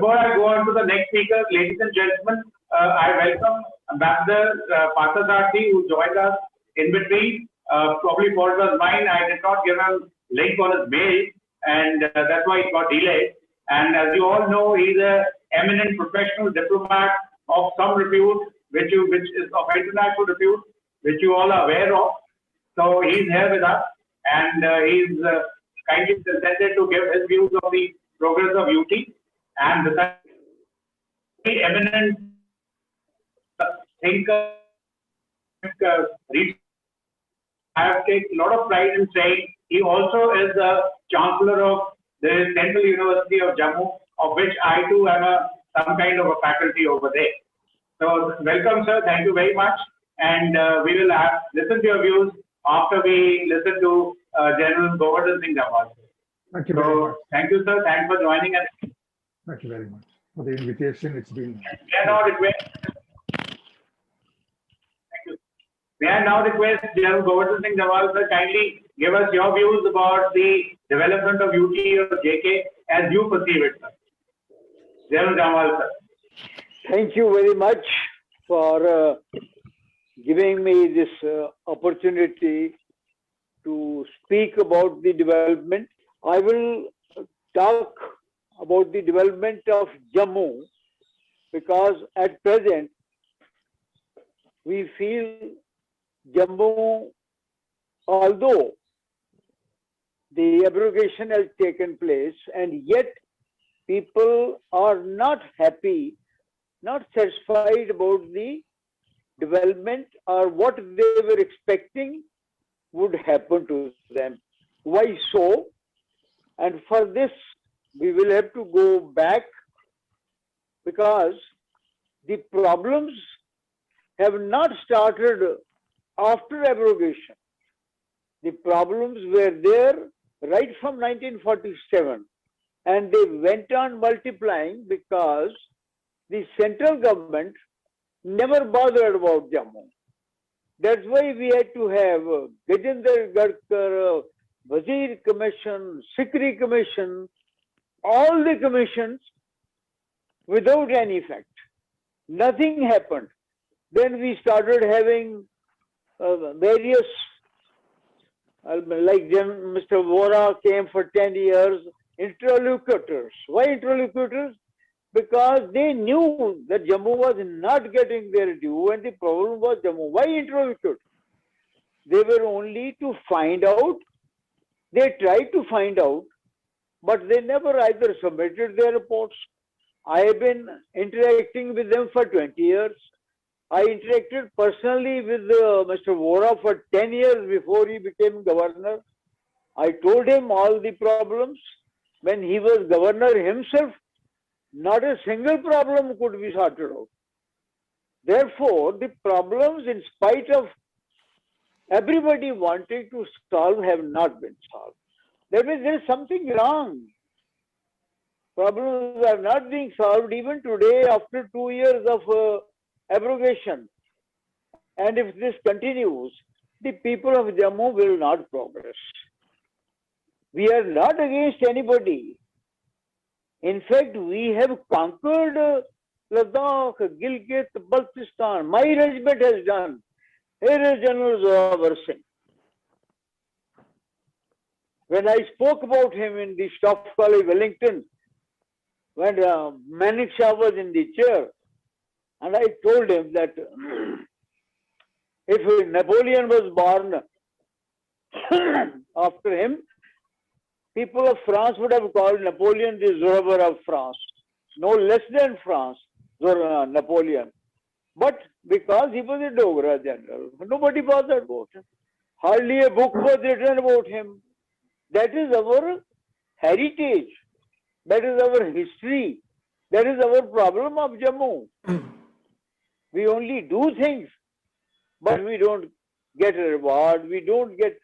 before I go on to the next speaker, ladies and gentlemen, I welcome Ambassador PART-3 who joined us in between. Probably fault was mine. I did not give him link on his mail, and that's why it got delayed. And as you all know, he's an eminent professional diplomat of some repute, which is of international repute, which you all are aware of. So he's here with us, and he's kindly consented to give his views of the progress of UT. And the eminent thinker, I have taken a lot of pride in saying he also is the chancellor of the Central University of Jammu, of which I too am some kind of a faculty over there. So welcome, sir. Thank you very much. And we will listen to your views after we listen to General Govardhan Singh Doas. Thank you very much. Thank you, sir. Thanks for joining us. Thank you very much for the invitation. It's been. May I now request General Govardhan Singh Doas, sir, kindly give us your views about the development of UT or JK as you perceive it, sir. General Doas, sir. Thank you very much for giving me this opportunity to speak about the development. I will talk about the development of Jammu because at present we feel Jammu, although the abrogation has taken place, and yet people are not happy, not satisfied about the development or what they were expecting would happen to them. Why so? And for this, we will have to go back because the problems have not started after abrogation. The problems were there right from 1947, and they went on multiplying because the central government never bothered about Jammu. That's why we had to have Gajendra Gadkar, Wazir Commission, Sikri Commission, all the commissions without any effect. Nothing happened. Then we started having various, like Mr. Vora came for 10 years, interlocutors. Why interlocutors? Because they knew that Jammu was not getting their due and the problem was Jammu. Why interlocutors? They were only to find out. They tried to find out, but they never either submitted their reports. I have been interacting with them for 20 years. I interacted personally with Mr. Vora for 10 years before he became governor. I told him all the problems. When he was governor himself, not a single problem could be sorted out. Therefore, the problems, in spite of everybody wanting to solve, have not been solved. That means there is something wrong. Problems are not being solved even today after 2 years of abrogation. And if this continues, the people of Jammu will not progress. We are not against anybody. In fact, we have conquered Ladakh, Gilgit, Baltistan. My regiment has done. Here is General Doas. When I spoke about him in the Staff College, Wellington, when Manik Shah was in the chair, and I told him that if Napoleon was born after him, people of France would have called Napoleon the Zorba of France, no less than France, Napoleon. But because he was a Dogra general, nobody bothered about him. Hardly a book was written about him. That is our heritage. That is our history. That is our problem of Jammu. We only do things, but we don't get a reward. We don't get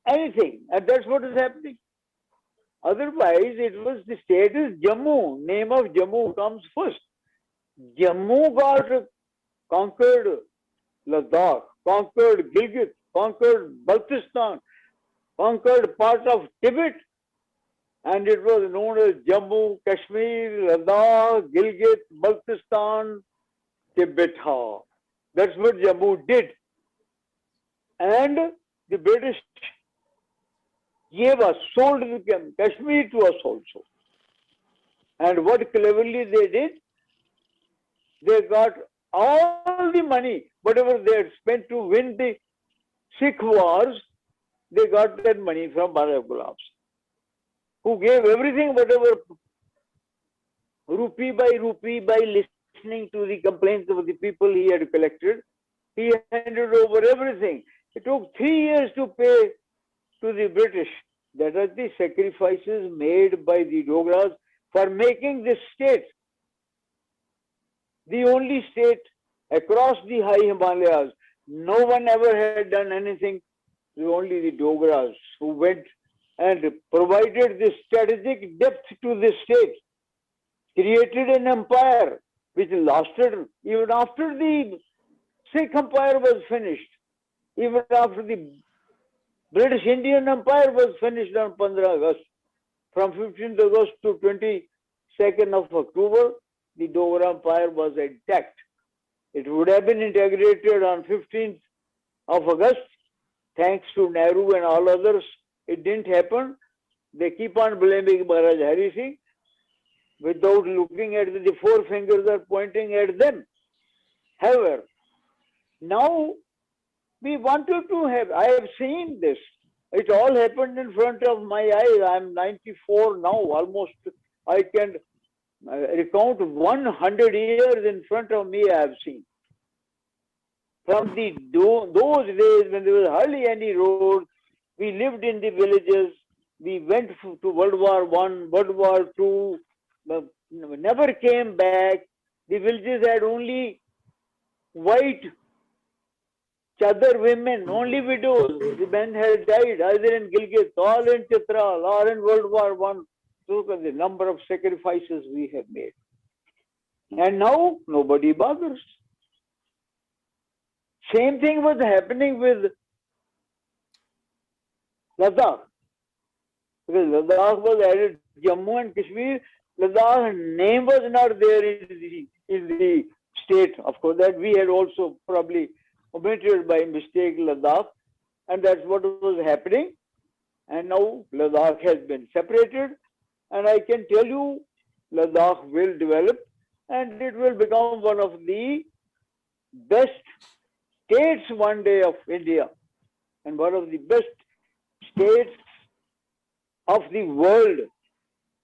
anything. And that's what is happening. Otherwise, it was the status Jammu. Name of Jammu comes first. Jammu got conquered Ladakh, conquered Gilgit, conquered Baltistan, conquered part of Tibet. and it was known as Jammu, Kashmir, Ladakh, Gilgit, Baltistan, Tibet. That's what Jammu did. And the British gave us, sold Kashmir to us also. And what cleverly they did, they got all the money, whatever they had spent to win the Sikh wars, they got that money from Bala Gulabs, who gave everything, whatever, rupee, by listening to the complaints of the people he had collected. He handed over everything. It took 3 years to pay to the British. That are the sacrifices made by the Dogras for making this state the only state across the high Himalayas. No one ever had done anything. Only the Dogras who went and provided this strategic depth to this state, created an empire which lasted even after the Sikh Empire was finished, even after the British Indian Empire was finished on 15 August. From 15th August to 22nd of October, the Dogra Empire was intact. It would have been integrated on 15th of August, thanks to Nehru and all others. It didn't happen. They keep on blaming Maharaj Hari Singh without looking at the four fingers are pointing at them. However, now we wanted to have, I have seen this. It all happened in front of my eyes. I'm 94 now, almost. I can recount 100 years in front of me I have seen. From those days when there was hardly any road, we lived in the villages. We went to World War I, World War II, never came back. The villages had only white chadar women, only widows. The men had died either in Gilgit, all in Chitral, or in World War I. Look at the number of sacrifices we have made. And now nobody bothers. Same thing was happening with Ladakh. Because Ladakh was added, Jammu and Kashmir, Ladakh name was not there in the state. Of course, that we had also probably omitted by mistake Ladakh, and that's what was happening. And now Ladakh has been separated, and I can tell you Ladakh will develop and it will become one of the best states one day of India and one of the best states of the world.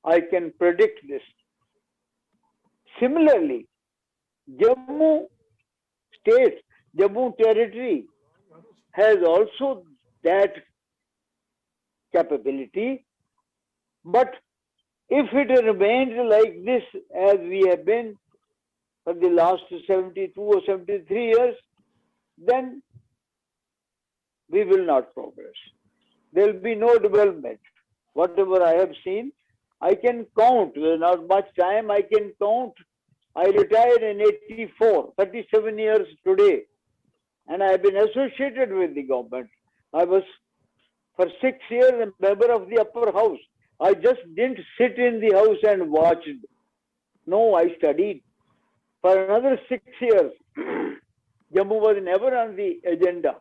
I can predict this. Similarly, Jammu state, Jammu territory has also that capability, but if it remains like this as we have been for the last 72 or 73 years, then we will not progress. There will be no development. Whatever I have seen, I can count. There's not much time. I can count. I retired in 84, 37 years today, and I have been associated with the government. I was for 6 years a member of the upper house. I just didn't sit in the house and watched. No, I studied. For another 6 years, Jammu was never on the agenda.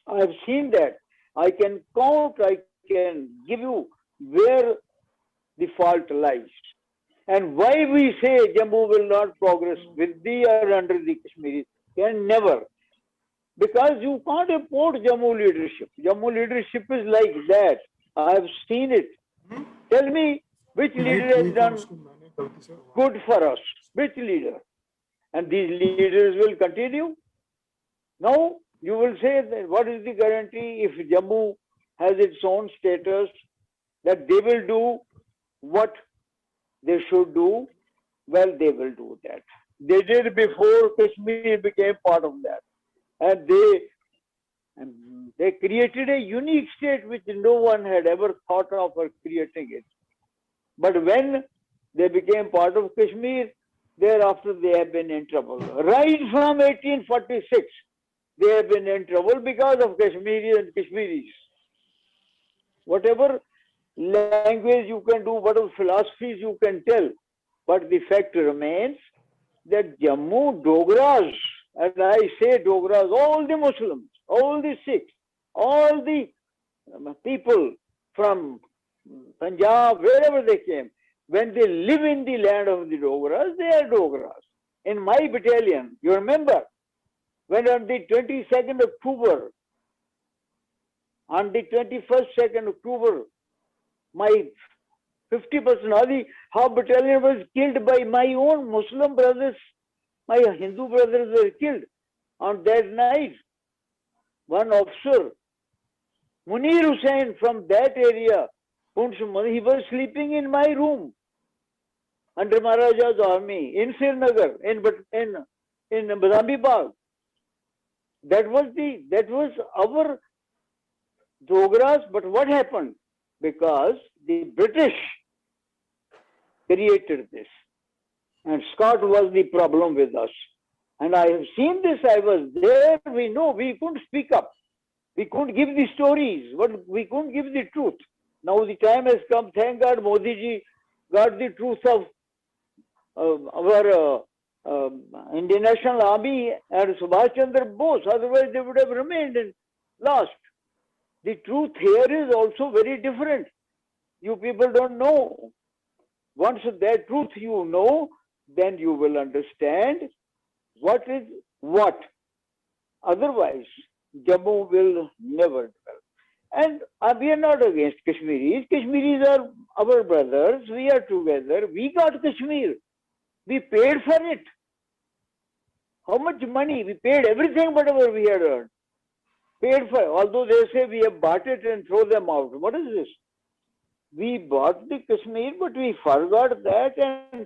I have seen that. I can count, I can give you where the fault lies. And why we say Jammu will not progress with the or under the Kashmiris, can never. Because you can't import Jammu leadership. Jammu leadership is like that. I have seen it. Tell me which leader has done good for us. Which leader? And these leaders will continue. Now you will say that what is the guarantee if Jammu has its own status that they will do what they should do? Well, they will do that. They did before Kashmir became part of that. And they created a unique state which no one had ever thought of or creating it. But when they became part of Kashmir, thereafter they have been in trouble. Right from 1846, they have been in trouble because of Kashmiris and Kashmiris. Whatever language you can do, whatever philosophies you can tell. But the fact remains that Jammu Dogras, and I say Dogras, all the Muslims, all the Sikhs, all the people from Punjab, wherever they came, when they live in the land of the Dogras, they are Dogras. In my battalion, you remember, when on the 22nd October, on the 21st, 2nd October, my 50% half battalion was killed by my own Muslim brothers. My Hindu brothers were killed. On that night, one officer, Munir Hussain from that area, he was sleeping in my room under Maharaja's army in Srinagar, in Badami Bagh. That was our Dogras, but what happened? Because the British created this. And Scott was the problem with us. And I have seen this, I was there, we know, we couldn't speak up. We couldn't give the stories, but we couldn't give the truth. Now the time has come, thank God Modi ji got the truth of our Indian National Army and Subhash Chandra Bose, otherwise they would have remained and lost. The truth here is also very different. You people don't know. Once that truth you know, then you will understand what is what. Otherwise, Jammu will never develop. And we are not against Kashmiris. Kashmiris are our brothers. We are together. We got Kashmir. We paid for it. How much money? We paid everything, whatever we had earned. Paid for, although they say we have bought it and throw them out. What is this? We bought the Kashmir, but we forgot that, and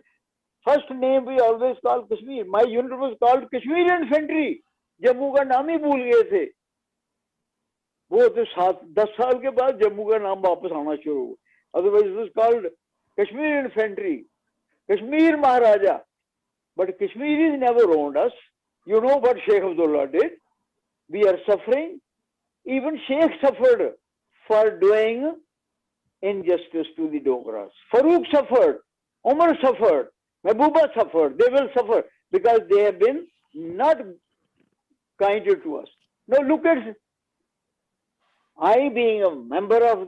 first name we always call Kashmir. My unit was called Kashmir Infantry. Jammu का नाम ही भूल गए थे. वो तो 10 साल के बाद जम्मू का नाम वापस आना शुरू हुआ. Otherwise it was called Kashmir Infantry, Kashmir Maharaja. But Kashmiris never owned us. You know what Sheikh Abdullah did? We are suffering. Even Sheikh suffered for doing injustice to the Dogras. Farooq suffered, Umar suffered, Mehbooba suffered. They will suffer because they have been not kinder to us. Now look at, I being a member of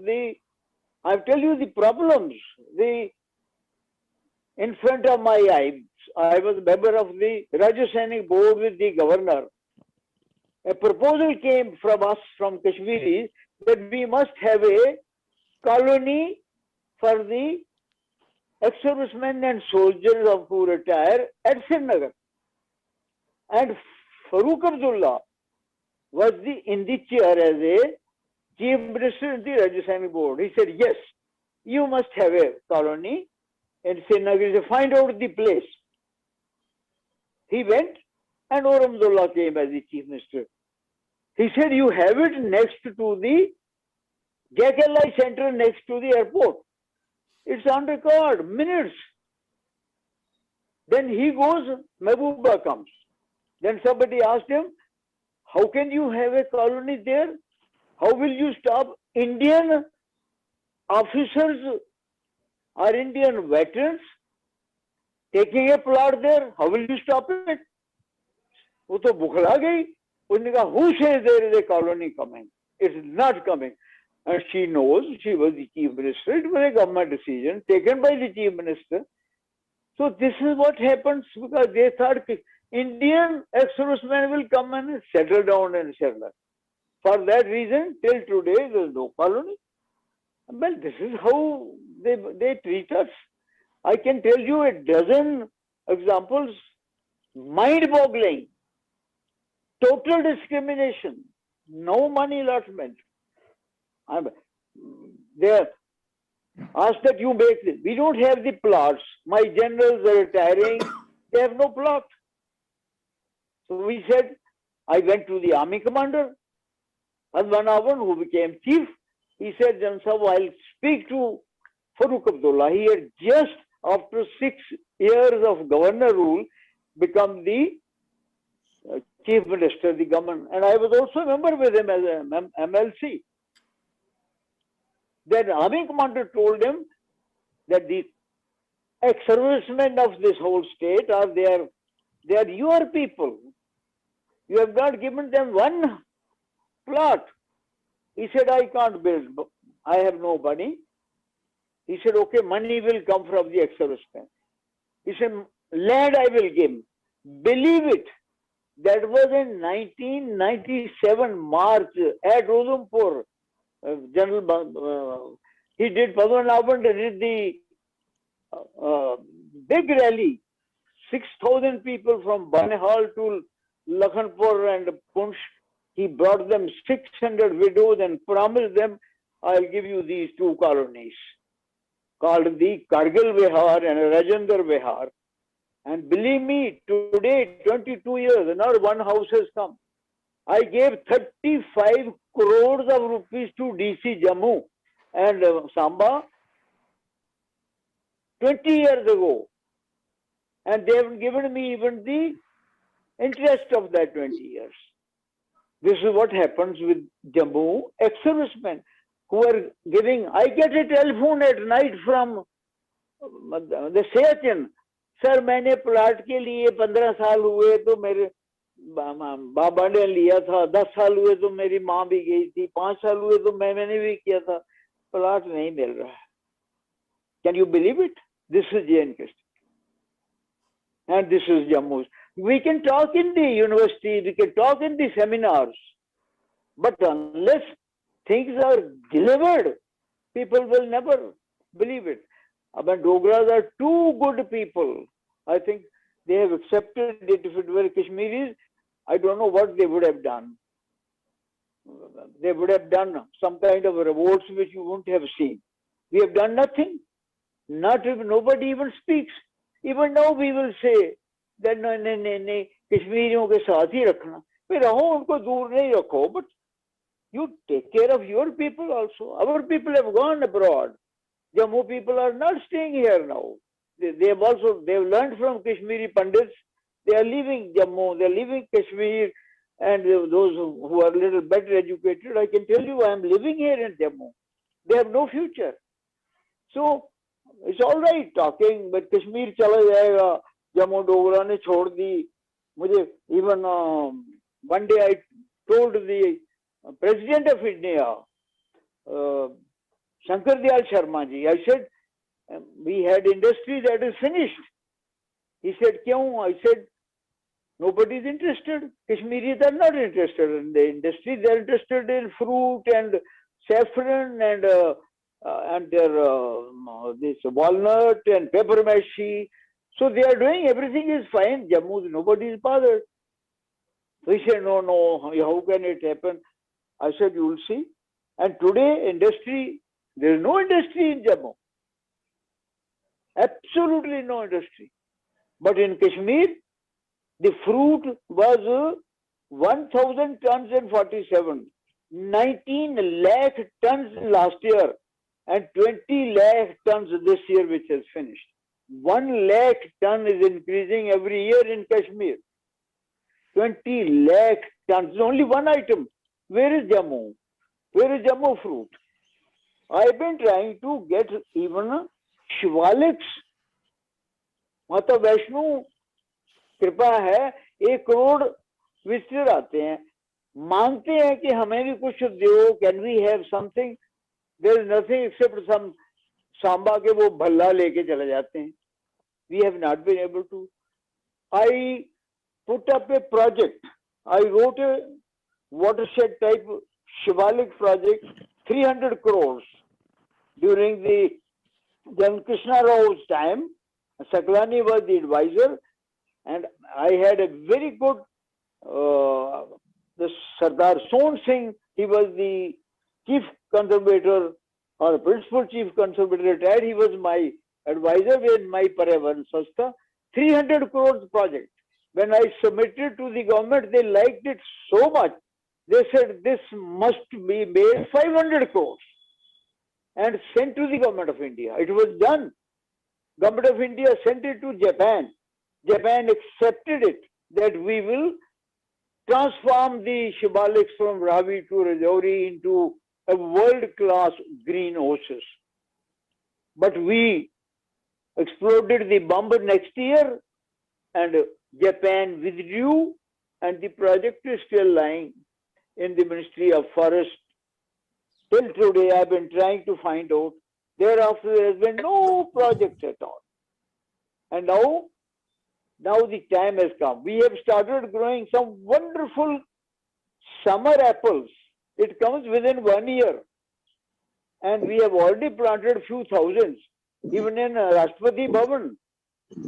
I'll tell you the problems. In front of my eyes, I was a member of the Rajya Sainik board with the governor. A proposal came from us, from Kashmiris, that we must have a colony for the ex-servicemen and soldiers who retire at Srinagar. And Farooq Abdullah was in the chair as a chief minister in the Rajya Sainik board. He said, yes, you must have a colony in Srinagar. Find out the place. He went and Omar Abdullah came as the chief minister. He said, you have it next to the JKLI center, next to the airport. It's on record, minutes. Then he goes, Mehbooba comes. Then somebody asked him, how can you have a colony there? How will you stop Indian officers or Indian veterans taking a plot there? How will you stop it? वो तो बुखला गई. उसने कहा, who says there is a colony coming? It's not coming. And she knows, she was the chief minister. It was a government decision taken by the chief minister. So this is what happens because they thought Indian ex-servicemen will come and settle down and settle. For that reason, till today, there is no colony. Well, this is how they treat us. I can tell you a dozen examples, mind-boggling. Total discrimination, no money allotment. They asked that you make this. We don't have the plots. My generals are retiring. They have no plot. So we said, I went to the army commander, Advanavan, who became chief. He said, Jansab, I'll speak to Farooq Abdullah. He had just after 6 years of governor rule become the chief minister, the government. And I was also a member with him as an MLC. Then army commander told him that the ex-servicemen of this whole state are they are your people. You have not given them one plot. He said, I can't build. I have no money. He said, okay, money will come from the ex-servicemen. He said, land I will give. Believe it. That was in 1997 March at Rodumpur. He did, Padmanabhan did the big rally. 6,000 people from Banihal to Lakhanpur and Punch. He brought them 600 widows and promised them, I'll give you these two colonies called the Kargil Vihar and Rajendra Vihar. And believe me, today, 22 years, not one house has come. I gave 35 crores of rupees to DC Jammu and Samba 20 years ago. And they haven't given me even the interest of that 20 years. This is what happens with Jammu ex-servicemen who are giving. I get a telephone at night from the Sayachin. Sir, मैंने plot के लिए 15 साल हुए तो मेरे बाबा ने लिया था, 10 साल हुए तो मेरी माँ भी गई थी, 5 साल हुए तो मैंने भी किया था, प्लाट नहीं मिल रहा है. Can you believe it? This is J&K. And this is Jammu's. We can talk in the university, we can talk in the seminars, but unless things are delivered, people will never believe it. When Dogras are two good people, I think they have accepted it. If it were Kashmiris, I don't know what they would have done. They would have done some kind of revolts which you wouldn't have seen. We have done nothing. Not if nobody even speaks. Even now we will say that no, Kashmiriyon ke saath hi rakhna. Phir raho, unko dur nahi rakho, but you take care of your people also. Our people have gone abroad. Jammu people are not staying here now. They've learned from Kashmiri Pandits. They are leaving Jammu, they are leaving Kashmir, and those who are a little better educated, I can tell you, I am living here in Jammu. They have no future. So, it's all right talking, but Kashmir chala jayega, Jammu Dogra ne chhod di. Mujhe even one day I told the President of India, Shankar Dayal Sharma ji, I said, we had industry that is finished. He said, Kyun? I said, nobody is interested. Kashmiris are not interested in the industry. They are interested in fruit and saffron and their this walnut and pepper mashi. So they are doing everything is fine. Jammu, nobody is bothered. We said, no, how can it happen? I said, you will see. And today, industry, there is no industry in Jammu. Absolutely no industry. But in Kashmir, the fruit was 1,000 tons in 47, 19 lakh tons last year, and 20 lakh tons this year, which has finished. 1 lakh ton is increasing every year in Kashmir. 20 lakh tons, only one item. Where is Jammu? Where is Jammu fruit? I've been trying to get even Shivaliks. Mata Vaishnu कृपा है 1 crore visitor आते हैं, मांगते हैं कि हमें भी कुछ दो, can we have something. There is nothing except some सांबा के वो भल्ला लेके चले जाते हैं. We have not been able to. I put up a project. I wrote a watershed type Shivalik project, 300 crores during the Jan Krishna Rao's time. Saklani was the advisor, and I had a very good the Sardar Son Singh. He was the chief conservator or the principal chief conservator retired. He was my advisor in my Paryavan Sastha. 300 crores project. When I submitted to the government, they liked it so much. They said this must be made 500 crores and sent to the government of India. It was done. Government of India sent it to Japan. Japan accepted it that we will transform the Shivaliks from Ravi to Rajouri into a world-class green oasis. But we exploded the bomb next year and Japan withdrew and the project is still lying in the Ministry of Forest. Till today, I've been trying to find out. Thereafter, there has been no project at all. And now the time has come. We have started growing some wonderful summer apples. It comes within 1 year. And we have already planted few thousands, even in Rashtrapati Bhavan,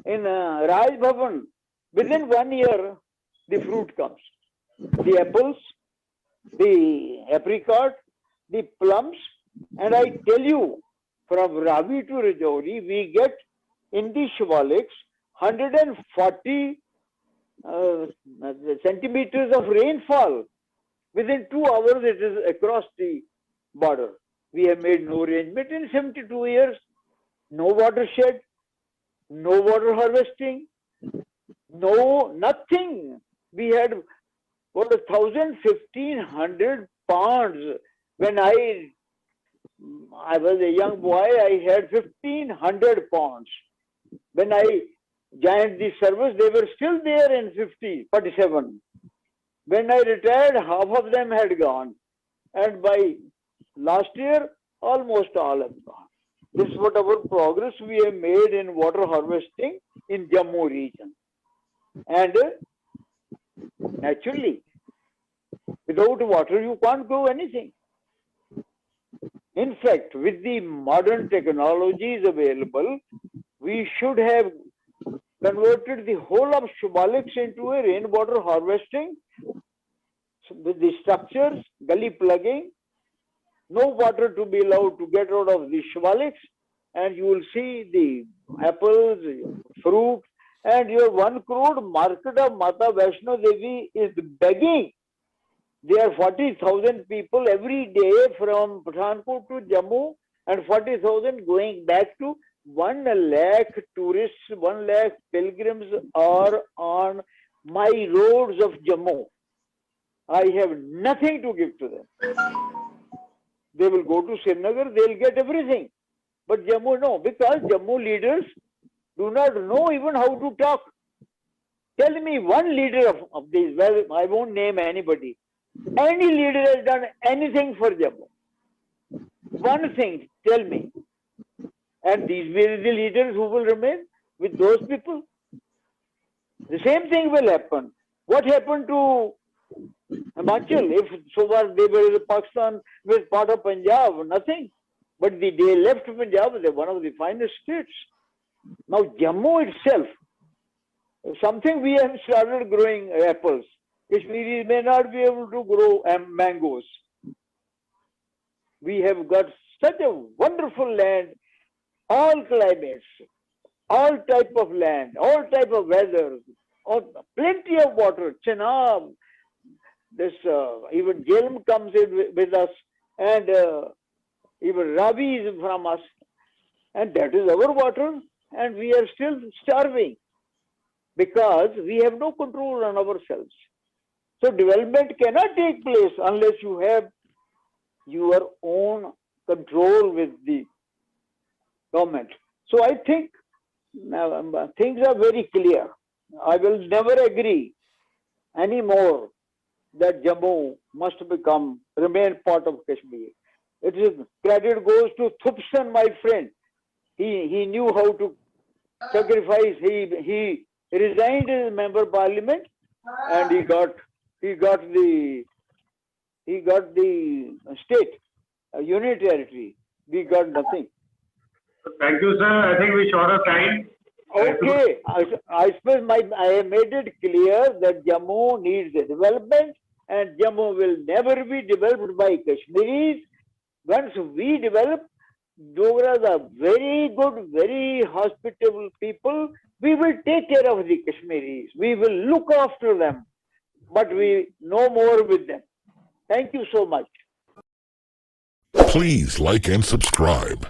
in Raj Bhavan. Within 1 year, the fruit comes. The apples, the apricot, the plums, and I tell you, from Ravi to Rajouri, we get in the Shivaliks 140 centimeters of rainfall. Within 2 hours, it is across the border. We have made no arrangement in 72 years, no watershed, no water harvesting, no nothing. We had about 1,500 ponds. When I was a young boy, I had 1,500 ponds. When I joined the service, they were still there in 47. When I retired, half of them had gone. And by last year, almost all have gone. This is what our progress we have made in water harvesting in Jammu region. And naturally, without water, you can't grow anything. In fact, with the modern technologies available, we should have converted the whole of Shivaliks into a rainwater harvesting with the structures, gully plugging, no water to be allowed to get out of the Shivaliks, and you will see the apples, fruit, and your 1 crore market of Mata Vaishno Devi is begging. There are 40,000 people every day from Pathankot to Jammu and 40,000 going back to 1 lakh tourists, 1 lakh pilgrims are on my roads of Jammu. I have nothing to give to them. They will go to Srinagar, they'll get everything. But Jammu, no, because Jammu leaders do not know even how to talk. Tell me one leader of these, well, I won't name anybody. Any leader has done anything for Jammu. One thing, tell me. And these will be the leaders who will remain with those people. The same thing will happen. What happened to Himachal? If so far they were in Pakistan with part of Punjab, nothing. But they left Punjab, they're one of the finest states. Now Jammu itself, something we have started growing apples. Kashmiris may not be able to grow mangoes. We have got such a wonderful land, all climates, all type of land, all type of weather, plenty of water. Chenab, this even Jhelum comes in with us, and even Ravi is from us, and that is our water, and we are still starving because we have no control on ourselves. So development cannot take place unless you have your own control with the government. So I think things are very clear. I will never agree anymore that Jammu must remain part of Kashmir. Credit goes to Thupson, my friend. He knew how to sacrifice. He resigned as member of parliament, and he got the state, a union territory. We got nothing. Thank you, sir. I think we short of time. Okay, I suppose I have made it clear that Jammu needs a development, and Jammu will never be developed by Kashmiris. Once we develop, Dogras are very good, very hospitable people. We will take care of the Kashmiris. We will look after them, but we no more with them. Thank you so much. Please like and subscribe.